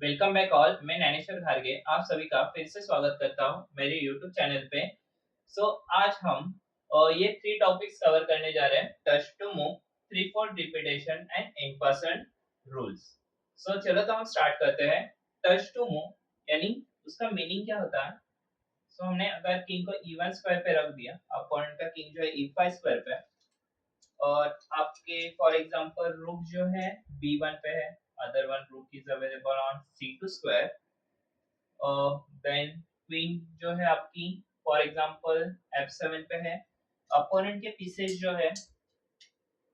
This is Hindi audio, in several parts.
Welcome back all. मैं ज्ञानेश्वर खारगे आप सभी का फिर से स्वागत करता हूं मेरे यूट्यूब चैनल पे। आज हम ये थ्री टॉपिक्स कवर करने जा रहे हैं। Touch to move, three four repetition and in person rules. चलो तो हम स्टार्ट करते हैं। टच टू मूव यानी उसका मीनिंग क्या होता है। हमने अगर किंग को E1 स्क्वायर पे रख दिया, अपोनेंट का किंग जो है E5 स्क्वायर पे, और आपके फॉर एग्जांपल रुक जो है B1 पे है, other one rook is available on C2 square. Then queen जो है आपकी फॉर एग्जांपल F7 पे है। अपोनेंट के पीसेस जो है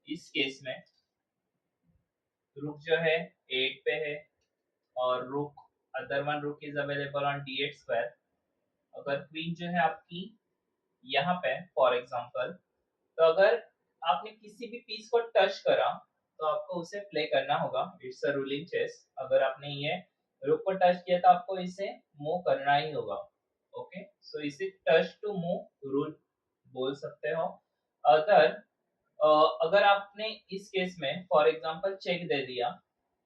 इस केस में रुक जो है 8 पे है, और रुक other one rook is available on D8 square. अगर क्वीन जो है आपकी यहाँ पे फॉर एग्जांपल, तो अगर आपने किसी भी पीस को टच करा तो आपको उसे प्ले करना होगा। It's a rule in chess. अगर आपने ये रुक को टच किया तो आपको इसे मूव करना ही होगा। ओके, सो इसे टच टू मूव रूल बोल सकते हो। अदर अगर आपने इस केस में फॉर एग्जांपल चेक दे दिया,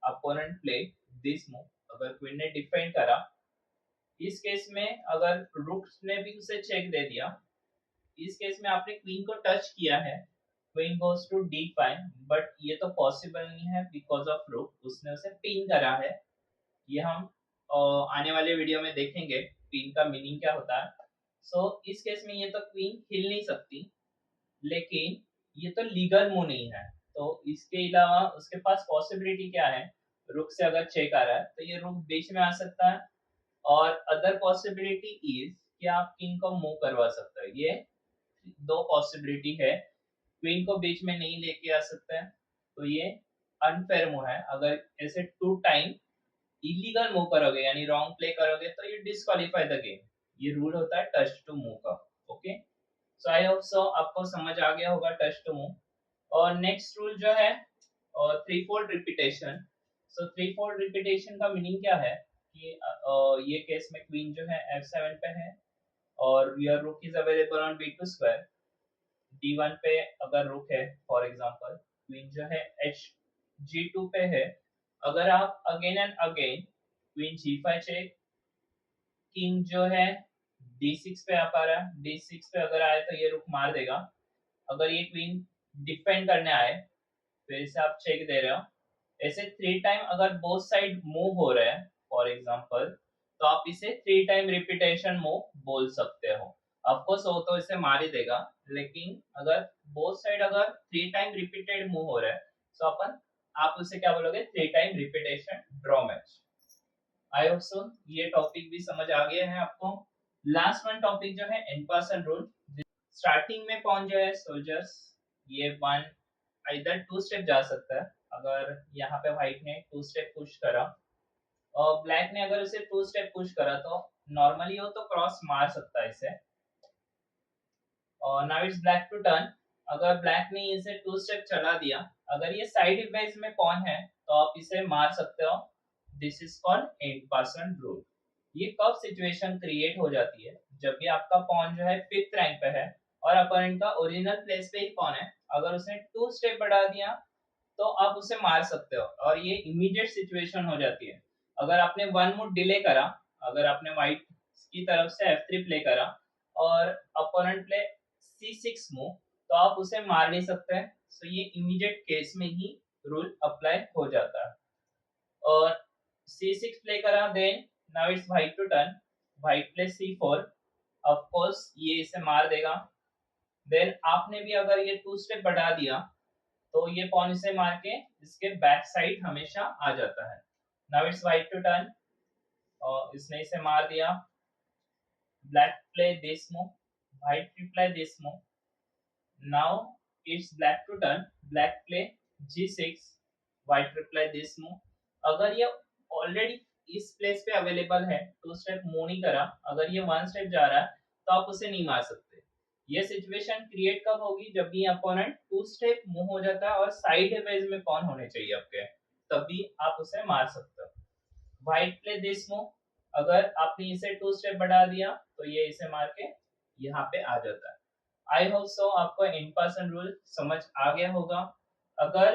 अपोनेंट प्ले दिस मूव, अगर क्वीन ने डिफेंड करा, इस केस में अगर रुक ने भी उसे चेक दे दिया, इस केस में आपने क्वीन को टच किया है, queen goes to D5, but ये तो पॉसिबल नहीं है बिकॉज ऑफ रुक, उसने उसे पिन करा है। ये हम आने वाले वीडियो में देखेंगे पिन का मीनिंग क्या होता है। इस केस में ये तो क्वीन हिल नहीं सकती, लेकिन ये तो लीगल मूव नहीं है। तो इसके अलावा उसके पास पॉसिबिलिटी क्या है, रुक से अगर चेक आ रहा है तो ये रुक बीच में आ सकता है, और अदर पॉसिबिलिटी इज कि आप किंग को मूव करवा सकते हो। ये दो पॉसिबिलिटी है। क्वीन को बीच में नहीं लेके आ सकते हैं, तो ये अनफेयर मूव है। अगर ऐसे टू टाइम इलीगल मूव करोगे यानी रॉन्ग प्ले करोगे तो ये डिस्क्वालीफाई द गेम। ये रूल होता है टच टू मूव का। Okay, so I hope so आपको समझ आ गया होगा टच टू मूव। और नेक्स्ट रूल जो है और three fold repetition. Three fold repetition का मीनिंग क्या है कि ये केस में क्वीन जो है F7 पे है, और योर रुक is available on B2 square. D1 पे अगर रुक है फॉर एग्जांपल, क्वीन जो है H G2 पे है। अगर आप again and again queen G5 check, king जो है D6 पे आ पा रहा है, D6 पे अगर आए तो ये रुक मार देगा। अगर ये क्वीन डिफेंड करने आए फिर से आप चेक दे रहे हो। ऐसे थ्री टाइम अगर बोथ साइड मूव हो रहे हैं फॉर एग्जांपल, तो आप इसे थ्री टाइम रिपीटेशन मूव बोल सकते हो। ऑफकोर्स वो तो इसे मार ही देगा, लेकिन अगर बोथ साइड अगर थ्री टाइम रिपीटेड मूव हो रहा है तो आप उसे क्या बोलोगे, three time repetition draw match. I hope so ये टॉपिक भी समझ आ गया है आपको। लास्ट वन टॉपिक जो है इन पर्सन रूल। स्टार्टिंग में पॉन जो है सोल्जर्स, ये वन इधर टू स्टेप जा सकता है। अगर यहाँ पे व्हाइट ने टू स्टेप पुश करा और ब्लैक ने अगर उसे टू स्टेप पुश करा, तो नॉर्मली वो तो क्रॉस मार सकता है इसे। और now it's black to turn. अगर ब्लैक ने इसे टू स्टेप चला दिया, अगर ये साइड बेस में पॉन है तो आप इसे मार सकते हो। This is called in person rule. ये कब सिचुएशन क्रिएट हो जाती है, जब भी आपका पॉन जो है फिफ्थ रैंक पे है और अपोनेंट का ओरिजिनल प्लेस पे ही पॉन है, अगर उसने टू स्टेप बढ़ा दिया तो आप उसे मार सकते हो, और ये इमीडिएट सिचुएशन हो जाती है। अगर आपने वन मूव डिले करा, अगर आपने व्हाइट की तरफ से F3 प्ले करा और अपोनेंट प्ले C6 मूव, तो आप उसे मार नहीं सकते। ये इमीडिएट केस में ही रूल अप्लाई हो जाता है। और C6 प्ले करा, then now it's white to turn. White play C4, of course ये इसे मार देगा। देन आपने भी अगर ये टू स्टेप बढ़ा दिया तो ये पॉन इसे मार के इसके बैक साइड हमेशा आ जाता है। Now it's white to turn, और इसने इसे मार दिया। Black play this move, white reply this move. Now it's black to turn, black play G6, white reply this move. अगर ये ऑलरेडी इस प्लेस पे अवेलेबल है, टू स्टेप मूव नहीं करा, अगर ये वन स्टेप जा रहा है तो आप उसे नहीं मार सकते। ये सिचुएशन क्रिएट कब होगी, जब भी अपोनेंट टू स्टेप मूव हो जाता है और साइड वेज में कौन होने चाहिए आपके, तभी आप उसे मार सकते हो। व्हाइट प्ले दिस मूव, अगर आपने इसे टू स्टेप बढ़ा दिया तो ये इसे मार के यहाँ पे आ जाता है। आई होप सो आपको इन पर्सन रूल समझ आ गया होगा। अगर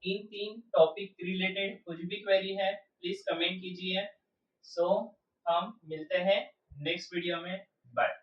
इन तीन टॉपिक रिलेटेड कुछ भी क्वेरी है प्लीज कमेंट कीजिए। सो हम मिलते हैं नेक्स्ट वीडियो में। बाय।